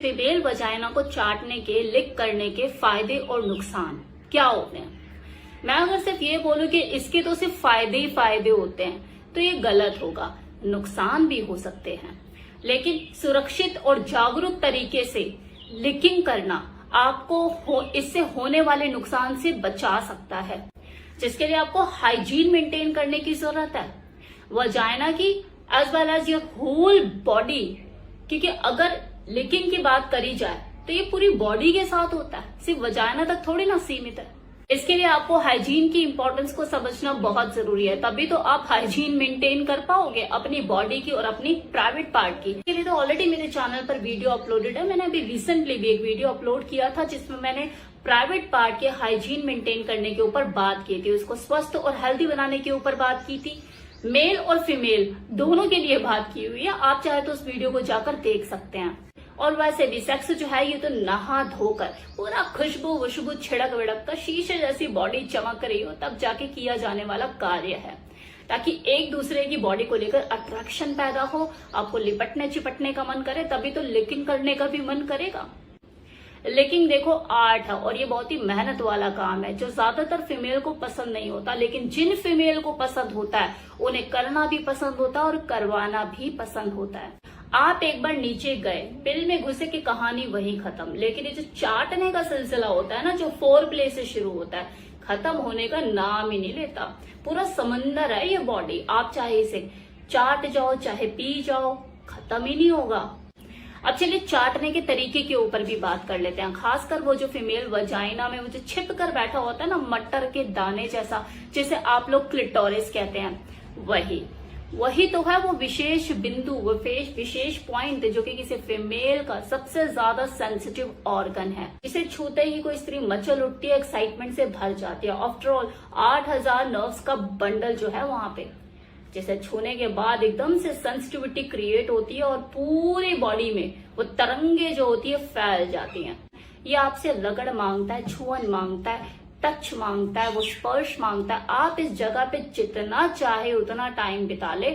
Female vagina को चाटने के, लिक करने के फायदे और नुकसान क्या होते हैं। मैं अगर सिर्फ ये बोलूं कि इसके तो सिर्फ फायदे ही फायदे होते हैं तो ये गलत होगा। नुकसान भी हो सकते हैं, लेकिन सुरक्षित और जागरूक तरीके से लिकिंग करना आपको इससे होने वाले नुकसान से बचा सकता है, जिसके लिए आपको हाइजीन मेंटेन करने की जरूरत है वजाइना की as well as your whole body. क्योंकि अगर लिकिंग की बात करी जाए तो ये पूरी बॉडी के साथ होता है, सिर्फ वजाइना तक थोड़ी ना सीमित है। इसके लिए आपको हाइजीन की इंपॉर्टेंस को समझना बहुत जरूरी है, तभी तो आप हाइजीन मेंटेन कर पाओगे अपनी बॉडी की और अपनी प्राइवेट पार्ट की। इसके लिए तो ऑलरेडी मेरे चैनल पर वीडियो अपलोडेड है। मैंने अभी रिसेंटली भी एक वीडियो अपलोड किया था जिसमें मैंने प्राइवेट पार्ट के हाइजीन मेंटेन करने के ऊपर बात की थी, उसको स्वस्थ और हेल्दी बनाने के ऊपर बात की थी। मेल और फीमेल दोनों के लिए बात की हुई है, आप चाहे तो उस वीडियो को जाकर देख सकते हैं। और वैसे भी सेक्स जो है ये तो नहा धोकर पूरा खुशबू वुशबू छिड़क विड़क कर शीशे जैसी बॉडी चमक रही हो तब जाके किया जाने वाला कार्य है, ताकि एक दूसरे की बॉडी को लेकर अट्रैक्शन पैदा हो, आपको लिपटने चिपटने का मन करे, तभी तो लिकिंग करने का भी मन करेगा। लेकिन देखो आर्ट है और ये बहुत ही मेहनत वाला काम है जो ज्यादातर फीमेल को पसंद नहीं होता, लेकिन जिन फीमेल को पसंद होता है उन्हें करना भी पसंद होता है और करवाना भी पसंद होता है। आप एक बार नीचे गए, बिल में घुसे की कहानी वहीं खत्म। लेकिन ये जो चाटने का सिलसिला होता है ना, जो फोर प्ले से शुरू होता है, खत्म होने का नाम ही नहीं लेता। पूरा समंदर है ये बॉडी, आप चाहे इसे चाट जाओ चाहे पी जाओ, खत्म ही नहीं होगा। अब चलिए चाटने के तरीके के ऊपर भी बात कर लेते हैं। खासकर वो जो फीमेल वजाइना में वो जो छिप कर बैठा होता है ना, मटर के दाने जैसा, जिसे आप लोग क्लिटोरिस कहते हैं, वही तो है वो विशेष बिंदु, वो विशेष पॉइंट जो कि किसी फीमेल का सबसे ज्यादा सेंसिटिव ऑर्गन है। इसे छूते ही कोई स्त्री मचल उठती है, एक्साइटमेंट से भर जाती है। आफ्टर ऑल 8000 नर्व्स का बंडल जो है वहां पे, जिसे छूने के बाद एकदम से सेंसिटिविटी क्रिएट होती है और पूरी बॉडी में वो तरंगे जो होती है फैल जाती हैं। ये आपसे रगड़ मांगता है, छुअन मांगता है, टच मांगता है, वो स्पर्श मांगता है। आप इस जगह पे जितना चाहे उतना टाइम बिता ले,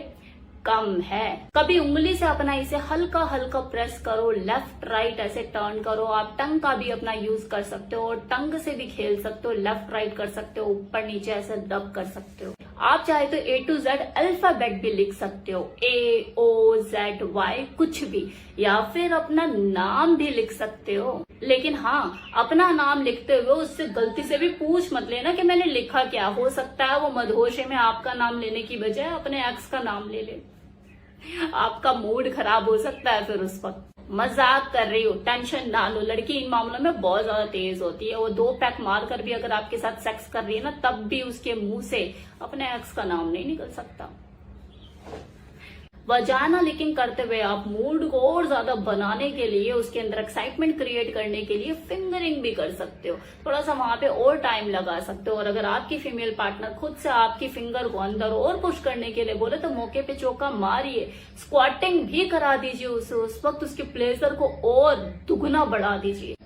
कम है। कभी उंगली से अपना इसे हल्का हल्का प्रेस करो, लेफ्ट राइट ऐसे टर्न करो। आप टंग का भी अपना यूज कर सकते हो और टंग से भी खेल सकते हो, लेफ्ट राइट कर सकते हो, ऊपर नीचे ऐसे रब कर सकते हो। आप चाहे तो A to Z अल्फाबेट भी लिख सकते हो, AOZY कुछ भी, या फिर अपना नाम भी लिख सकते हो। लेकिन हाँ, अपना नाम लिखते हुए उससे गलती से भी पूछ मत लेना कि मैंने लिखा क्या। हो सकता है वो मदहोशे में आपका नाम लेने की बजाय अपने एक्स का नाम ले ले, आपका मूड खराब हो सकता है फिर उस वक्त। मजाक कर रही हो, टेंशन ना लो। लड़की इन मामलों में बहुत ज्यादा तेज होती है, वो 2 पैक मार कर भी अगर आपके साथ सेक्स कर रही है ना, तब भी उसके मुंह से अपने एक्स का नाम नहीं निकल सकता। वजाइना लिकिंग करते हुए आप मूड को और ज्यादा बनाने के लिए, उसके अंदर एक्साइटमेंट क्रिएट करने के लिए फिंगरिंग भी कर सकते हो, थोड़ा सा वहां पे और टाइम लगा सकते हो। और अगर आपकी फीमेल पार्टनर खुद से आपकी फिंगर को अंदर और पुश करने के लिए बोले तो मौके पे चौका मारिए, स्क्वाटिंग भी करा दीजिए उसे, उस वक्त उसके प्लेजर को और दुगना बढ़ा दीजिए।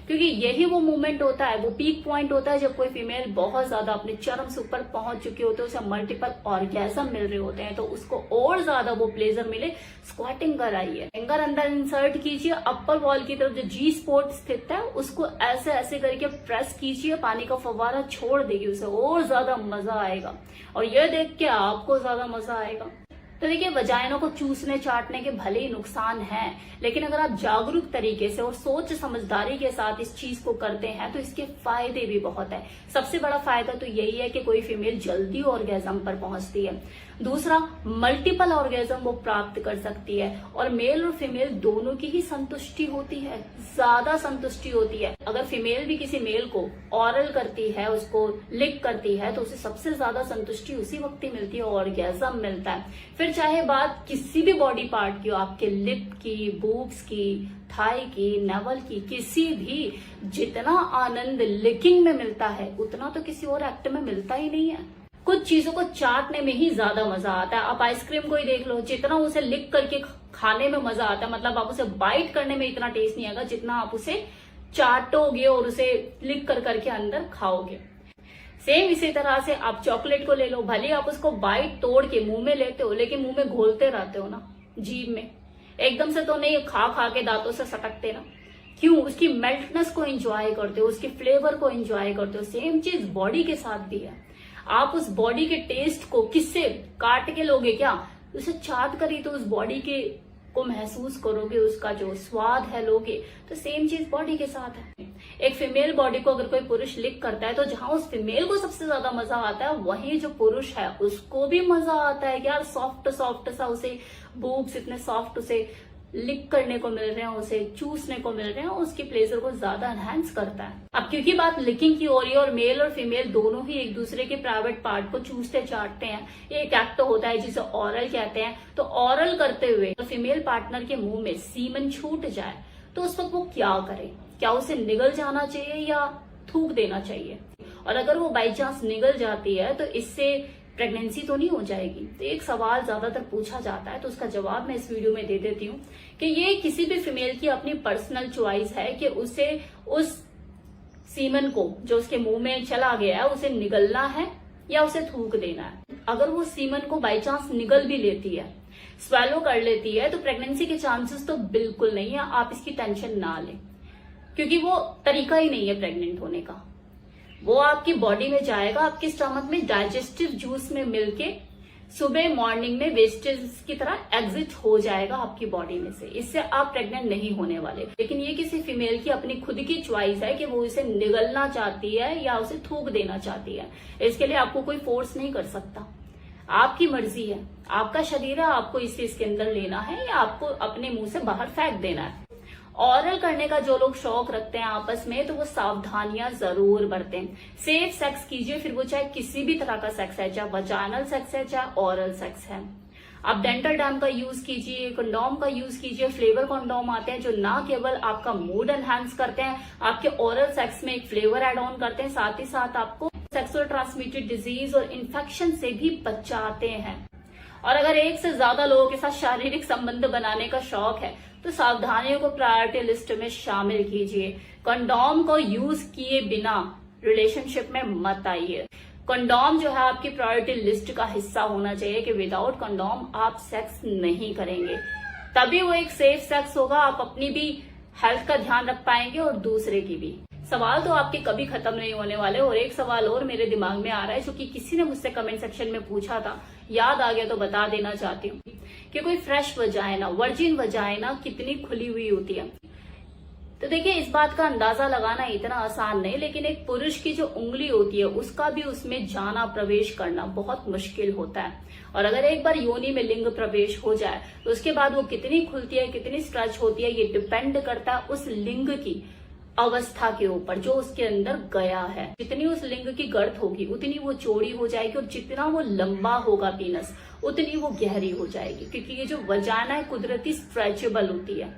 क्योंकि यही वो मोमेंट होता है, वो पीक पॉइंट होता है जब कोई फीमेल बहुत ज्यादा अपने चरम से ऊपर पहुंच चुकी होती है, उसे मल्टीपल ऑर्गेजम मिल रहे होते हैं, तो उसको और ज्यादा वो प्लेजर मिले, स्क्वाटिंग कराइए। फिंगर अंदर इंसर्ट कीजिए, अपर वॉल की तरफ जो जी स्पॉट स्थित है उसको ऐसे ऐसे करके प्रेस कीजिए, पानी का फव्वारा छोड़ देगी, उसे और ज्यादा मजा आएगा और यह देख के आपको ज्यादा मजा आएगा। तो देखिए, वजाइना को चूसने चाटने के भले ही नुकसान हैं, लेकिन अगर आप जागरूक तरीके से और सोच समझदारी के साथ इस चीज को करते हैं तो इसके फायदे भी बहुत है। सबसे बड़ा फायदा तो यही है कि कोई फीमेल जल्दी ऑर्गेजम पर पहुंचती है। दूसरा, मल्टीपल ऑर्गेजम वो प्राप्त कर सकती है और मेल और फीमेल दोनों की ही संतुष्टि होती है, ज्यादा संतुष्टि होती है। अगर फीमेल भी किसी मेल को ऑरल करती है, उसको लिक करती है, तो उसे सबसे ज्यादा संतुष्टि उसी वक्त ही मिलती है, ऑर्गेजम मिलता है। फिर चाहे बात किसी भी बॉडी पार्ट की हो, आपके लिप की, बूब्स की, थाई की, नेवल की, किसी भी, जितना आनंद लिकिंग में मिलता है उतना तो किसी और एक्ट में मिलता ही नहीं है। कुछ चीजों को चाटने में ही ज्यादा मजा आता है। आप आइसक्रीम को ही देख लो, जितना उसे लिक करके खाने में मजा आता है, मतलब आप उसे बाइट करने में इतना टेस्ट नहीं आएगा जितना आप उसे चाटोगे और उसे लिक कर करके अंदर खाओगे। सेम इसी तरह से आप चॉकलेट को ले लो, भले आप उसको बाइट तोड़ के मुंह में लेते हो, लेकिन मुंह में घोलते रहते हो ना जीभ में, एकदम से तो नहीं खा खा के दांतों से सटकते ना, क्यों? उसकी मेल्टनेस को एंजॉय करते हो, उसके फ्लेवर को एंजॉय करते हो। सेम चीज बॉडी के साथ भी है। आप उस बॉडी के टेस्ट को किससे काट के लोगे क्या? उसे चाट कर ही तो उस बॉडी के को महसूस करोगे, उसका जो स्वाद है लोगे। तो सेम चीज बॉडी के साथ है। एक फीमेल बॉडी को अगर कोई पुरुष लिक करता है तो जहां उस फीमेल को सबसे ज्यादा मजा आता है, वहीं जो पुरुष है उसको भी मजा आता है। यार सॉफ्ट सॉफ्ट सा उसे बूब्स इतने सॉफ्ट उसे लिक करने को मिल रहे हैं, उसे चूसने को मिल रहे हैं, उसकी प्लेजर को ज्यादा एनहांस करता है। अब क्योंकि बात लिकिंग की हो रही है और मेल और फीमेल दोनों ही एक दूसरे के प्राइवेट पार्ट को चूसते चाटते हैं, ये एक एक्ट होता है जिसे ऑरल कहते हैं। तो ऑरल करते हुए फीमेल पार्टनर के मुंह में सीमन छूट जाए तो उस वक्त वो क्या करे? क्या उसे निगल जाना चाहिए या थूक देना चाहिए? और अगर वो बाई चांस निगल जाती है तो इससे प्रेगनेंसी तो नहीं हो जाएगी? तो एक सवाल ज्यादातर पूछा जाता है, तो उसका जवाब मैं इस वीडियो में दे देती हूँ कि ये किसी भी फीमेल की अपनी पर्सनल चॉइस है कि उसे उस सीमन को जो उसके मुंह में चला गया है उसे निगलना है या उसे थूक देना है। अगर वो सीमन को बाई चांस निगल भी लेती है, स्वेलो कर लेती है, तो प्रेगनेंसी के चांसेस तो बिल्कुल नहीं है। आप इसकी टेंशन ना लें, क्योंकि वो तरीका ही नहीं है प्रेग्नेंट होने का। वो आपकी बॉडी में जाएगा, आपके स्टमक में डाइजेस्टिव जूस में मिलके सुबह मॉर्निंग में वेस्टेज की तरह एग्जिट हो जाएगा आपकी बॉडी में से। इससे आप प्रेग्नेंट नहीं होने वाले। लेकिन ये किसी फीमेल की अपनी खुद की चॉइस है कि वो इसे निगलना चाहती है या उसे थूक देना चाहती है। इसके लिए आपको कोई फोर्स नहीं कर सकता, आपकी मर्जी है, आपका शरीर है, आपको इसे इसके अंदर लेना है या आपको अपने मुंह से बाहर फेंक देना है। ऑरल करने का जो लोग शौक रखते हैं आपस में, तो वो सावधानियां जरूर बरतें। सेफ सेक्स कीजिए, फिर वो चाहे किसी भी तरह का सेक्स है, चाहे वजाइनल सेक्स है चाहे ऑरल सेक्स है। आप डेंटल डैम का यूज कीजिए, कंडोम का यूज कीजिए। फ्लेवर कंडोम आते हैं जो ना केवल आपका मूड एनहांस करते हैं, आपके ऑरल सेक्स में एक फ्लेवर एड ऑन करते हैं, साथ ही साथ आपको सेक्सुअल ट्रांसमिटेड डिजीज और इन्फेक्शन से भी बचाते हैं। और अगर एक से ज्यादा लोगों के साथ शारीरिक संबंध बनाने का शौक है तो सावधानियों को प्रायोरिटी लिस्ट में शामिल कीजिए। कंडोम को यूज किए बिना रिलेशनशिप में मत आइए। कंडोम जो है आपकी प्रायोरिटी लिस्ट का हिस्सा होना चाहिए कि विदाउट कंडोम आप सेक्स नहीं करेंगे, तभी वो एक सेफ सेक्स होगा। आप अपनी भी हेल्थ का ध्यान रख पाएंगे और दूसरे की भी। सवाल तो आपके कभी खत्म नहीं होने वाले। और एक सवाल और मेरे दिमाग में आ रहा है जो कि किसी ने मुझसे कमेंट सेक्शन में पूछा था, याद आ गया तो बता देना चाहती हूँ कि कोई फ्रेश वजाइना, वर्जिन वजाइना कितनी खुली हुई होती है। तो देखिए, इस बात का अंदाजा लगाना इतना आसान नहीं, लेकिन एक पुरुष की जो उंगली होती है उसका भी उसमें जाना प्रवेश करना बहुत मुश्किल होता है। और अगर एक बार योनि में लिंग प्रवेश हो जाए तो उसके बाद वो कितनी खुलती है, कितनी स्ट्रेच होती है, ये डिपेंड करता है उस लिंग की अवस्था के ऊपर जो उसके अंदर गया है। जितनी उस लिंग की गर्थ होगी उतनी वो चौड़ी हो जाएगी, और जितना वो लंबा होगा पीनस उतनी वो गहरी हो जाएगी, क्योंकि ये जो वजाइना है कुदरती स्ट्रेचेबल होती है।